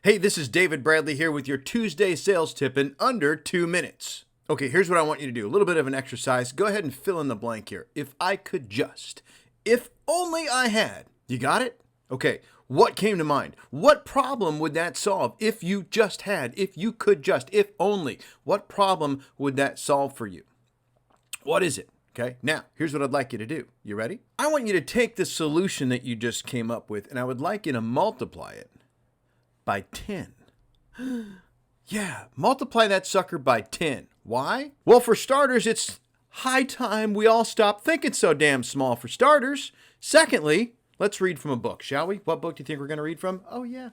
Hey, this is David Bradley here with your Tuesday sales tip in under 2 minutes. Okay, here's what I want you to do. A little bit of an exercise. Go ahead and fill in the blank here. If I could just, if only I had. You got it? Okay, what came to mind? What problem would that solve if you just had, if you could just, if only? What problem would that solve for you? What is it? Okay, now here's what I'd like you to do. You ready? I want you to take the solution that you just came up with and I would like you to multiply it by 10. Yeah, multiply that sucker by 10. Why? Well, for starters, it's high time we all stop thinking so damn small for starters. Secondly, let's read from a book, shall we? What book do you think we're going to read from? Oh, yeah,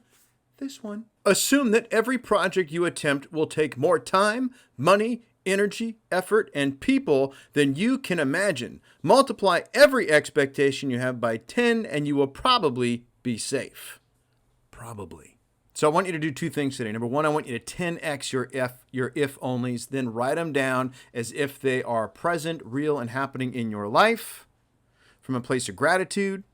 this one. Assume that every project you attempt will take more time, money, energy, effort, and people than you can imagine. Multiply every expectation you have by 10 and you will probably be safe. Probably. So I want you to do two things today. Number one, I want you to 10x your if onlys, then write them down as if they are present, real, and happening in your life from a place of gratitude.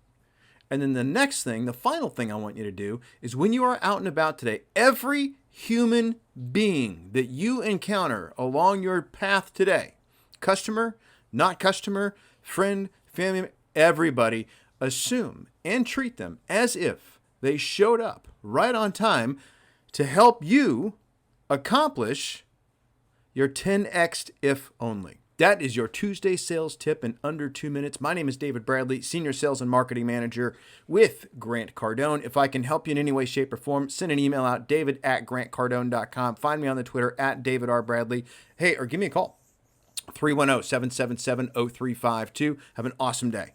And then the next thing, the final thing I want you to do is when you are out and about today, every human being that you encounter along your path today, customer, not customer, friend, family, everybody, assume and treat them as if they showed up right on time to help you accomplish your 10x if only. That is your Tuesday sales tip in under 2 minutes. My name is David Bradley, Senior Sales and Marketing Manager with Grant Cardone. If I can help you in any way, shape, or form, send an email out, david@grantcardone.com. Find me on the Twitter @DavidRBradley. Hey, or give me a call, 310-777-0352. Have an awesome day.